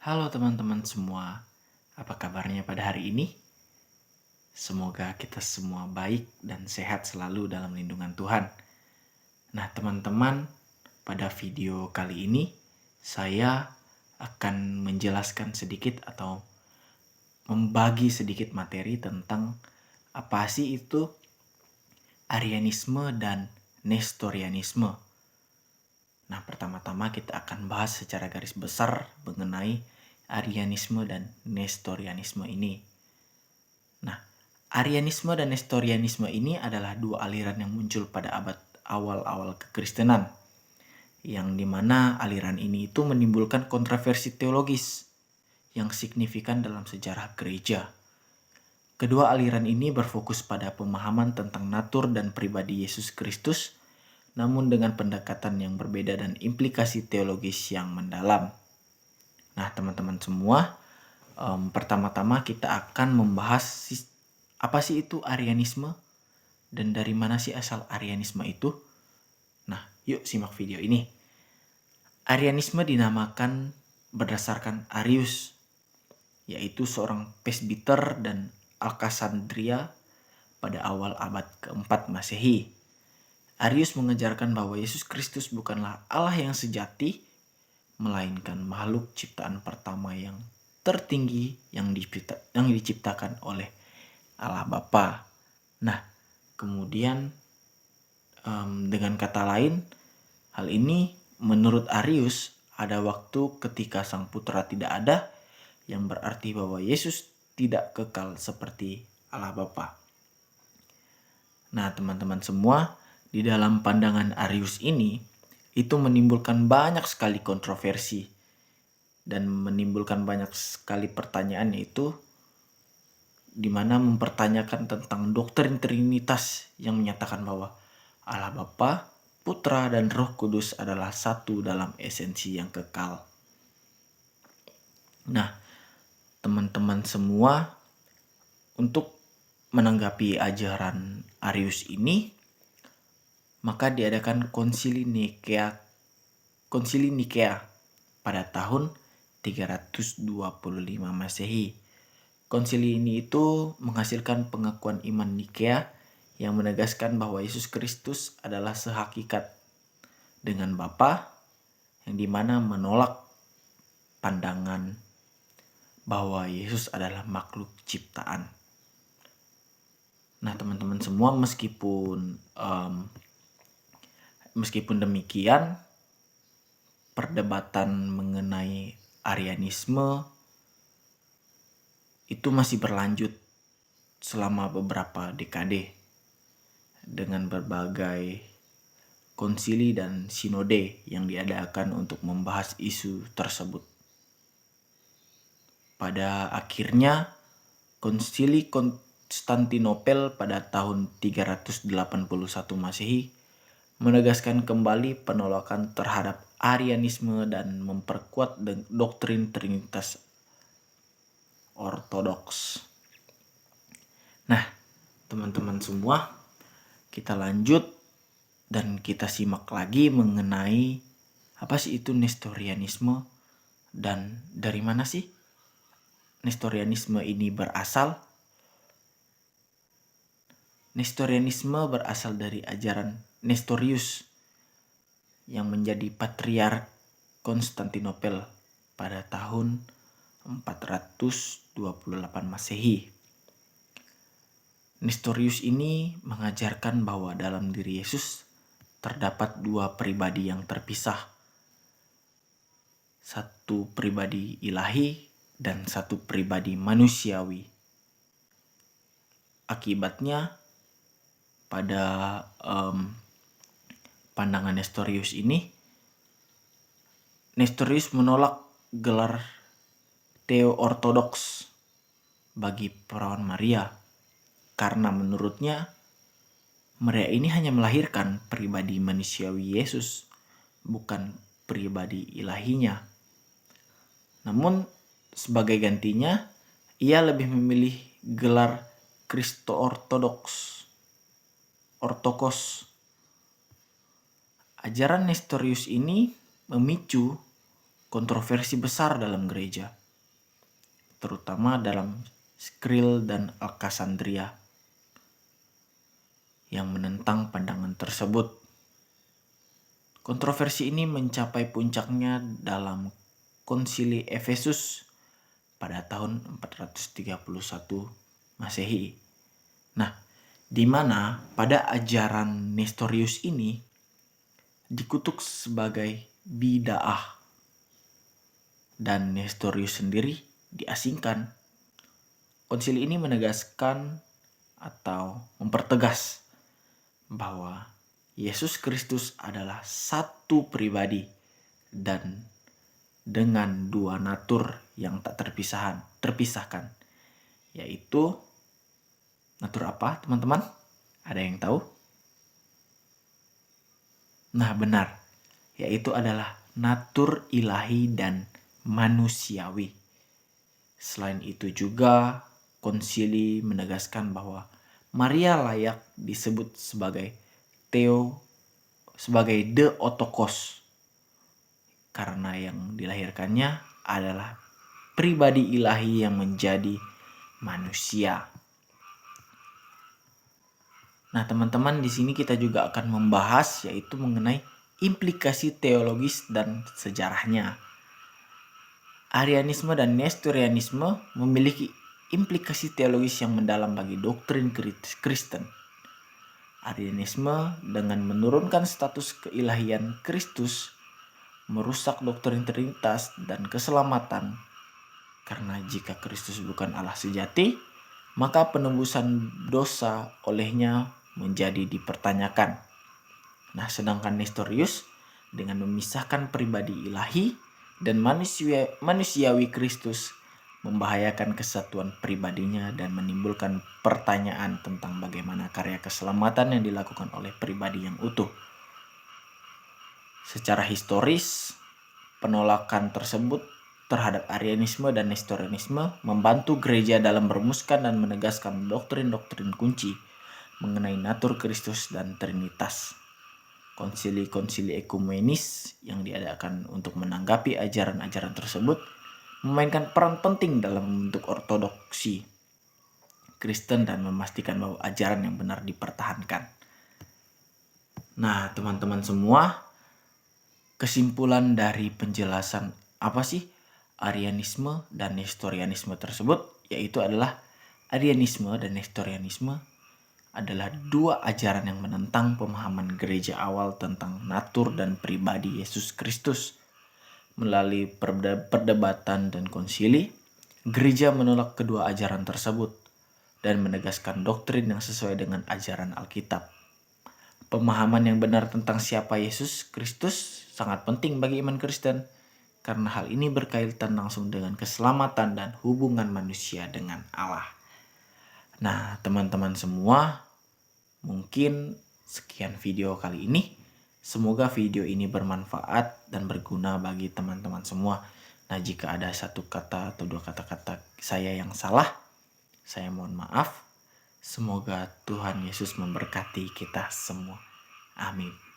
Halo teman-teman semua, apa kabarnya pada hari ini? Semoga kita semua baik dan sehat selalu dalam lindungan Tuhan. Nah teman-teman, pada video kali ini saya akan menjelaskan sedikit atau membagi sedikit materi tentang apa sih itu Arianisme dan Nestorianisme. Nah, pertama-tama kita akan bahas secara garis besar mengenai Arianisme dan Nestorianisme ini. Nah, Arianisme dan Nestorianisme ini adalah dua aliran yang muncul pada abad awal-awal kekristenan, yang dimana aliran ini itu menimbulkan kontroversi teologis yang signifikan dalam sejarah gereja. Kedua aliran ini berfokus pada pemahaman tentang natur dan pribadi Yesus Kristus, namun dengan pendekatan yang berbeda dan implikasi teologis yang mendalam. Nah, teman-teman semua, pertama-tama kita akan membahas apa sih itu Arianisme dan dari mana sih asal Arianisme itu. Nah, yuk simak video ini. Arianisme dinamakan berdasarkan Arius, yaitu seorang presbiter dan Alexandria pada awal abad keempat Masehi. Arius mengajarkan bahwa Yesus Kristus bukanlah Allah yang sejati, melainkan makhluk ciptaan pertama yang tertinggi yang diciptakan oleh Allah Bapa. Nah, kemudian dengan kata lain, hal ini menurut Arius ada waktu ketika sang putra tidak ada, yang berarti bahwa Yesus tidak kekal seperti Allah Bapa. Nah, teman-teman semua, di dalam pandangan Arius ini itu menimbulkan banyak sekali kontroversi dan menimbulkan banyak sekali pertanyaan, yaitu di mana mempertanyakan tentang doktrin Trinitas yang menyatakan bahwa Allah Bapa, Putra, dan Roh Kudus adalah satu dalam esensi yang kekal. Nah, teman-teman semua, untuk menanggapi ajaran Arius ini, maka diadakan Konsili Nikea pada tahun 325 Masehi. Konsili ini itu menghasilkan pengakuan iman Nikea yang menegaskan bahwa Yesus Kristus adalah sehakikat dengan Bapa, yang dimana menolak pandangan bahwa Yesus adalah makhluk ciptaan. Nah, teman-teman semua, meskipun demikian, perdebatan mengenai Arianisme itu masih berlanjut selama beberapa dekade dengan berbagai konsili dan sinode yang diadakan untuk membahas isu tersebut. Pada akhirnya, Konsili Konstantinopel pada tahun 381 Masehi menegaskan kembali penolakan terhadap Arianisme dan memperkuat doktrin Trinitas ortodoks. Nah, teman-teman semua, kita lanjut dan kita simak lagi mengenai apa sih itu Nestorianisme dan dari mana sih Nestorianisme ini berasal. Nestorianisme berasal dari ajaran Nestorius yang menjadi patriark Konstantinopel pada tahun 428 Masehi. Nestorius ini mengajarkan bahwa dalam diri Yesus terdapat dua pribadi yang terpisah. Satu pribadi ilahi dan satu pribadi manusiawi. Akibatnya, pada pandangan Nestorius ini, Nestorius menolak gelar Theo-ortodoks bagi perawan Maria, karena menurutnya Maria ini hanya melahirkan pribadi manusiawi Yesus, bukan pribadi ilahinya. Namun sebagai gantinya, ia lebih memilih gelar Kristo-ortodoks, Ortokos. Ajaran Nestorius ini memicu kontroversi besar dalam gereja, terutama dalam Skril dan Alkassandria yang menentang pandangan tersebut. Kontroversi ini mencapai puncaknya dalam Konsili Efesus pada tahun 431 Masehi. Nah, di mana pada ajaran Nestorius ini dikutuk sebagai bid'ah dan Nestorius sendiri diasingkan. Konsili ini menegaskan atau mempertegas bahwa Yesus Kristus adalah satu pribadi dan dengan dua natur yang tak terpisahkan, yaitu natur apa, teman-teman? Ada yang tahu? Nah, benar, yaitu adalah natur ilahi dan manusiawi. Selain itu juga konsili menegaskan bahwa Maria layak disebut sebagai Theotokos karena yang dilahirkannya adalah pribadi ilahi yang menjadi manusia. Nah, teman-teman, di sini kita juga akan membahas yaitu mengenai implikasi teologis dan sejarahnya. Arianisme dan Nestorianisme memiliki implikasi teologis yang mendalam bagi doktrin Kristen. Arianisme dengan menurunkan status keilahian Kristus merusak doktrin Trinitas dan keselamatan. Karena jika Kristus bukan Allah sejati, maka penebusan dosa olehnya menjadi dipertanyakan. Nah, sedangkan Nestorius dengan memisahkan pribadi ilahi dan manusiawi Kristus membahayakan kesatuan pribadinya dan menimbulkan pertanyaan tentang bagaimana karya keselamatan yang dilakukan oleh pribadi yang utuh. Secara historis, penolakan tersebut terhadap Arianisme dan Nestorianisme membantu gereja dalam merumuskan dan menegaskan doktrin-doktrin kunci mengenai natur Kristus dan Trinitas. Konsili-konsili ekumenis yang diadakan untuk menanggapi ajaran-ajaran tersebut memainkan peran penting dalam membentuk ortodoksi Kristen dan memastikan bahwa ajaran yang benar dipertahankan. Nah, teman-teman semua, kesimpulan dari penjelasan apa sih Arianisme dan Nestorianisme tersebut yaitu adalah Arianisme dan Nestorianisme adalah dua ajaran yang menentang pemahaman gereja awal tentang natur dan pribadi Yesus Kristus. Melalui perdebatan dan konsili, gereja menolak kedua ajaran tersebut dan menegaskan doktrin yang sesuai dengan ajaran Alkitab. Pemahaman yang benar tentang siapa Yesus Kristus sangat penting bagi iman Kristen karena hal ini berkaitan langsung dengan keselamatan dan hubungan manusia dengan Allah. Nah, teman-teman semua, mungkin sekian video kali ini. Semoga video ini bermanfaat dan berguna bagi teman-teman semua. Nah, jika ada satu kata atau dua kata-kata saya yang salah, saya mohon maaf. Semoga Tuhan Yesus memberkati kita semua. Amin.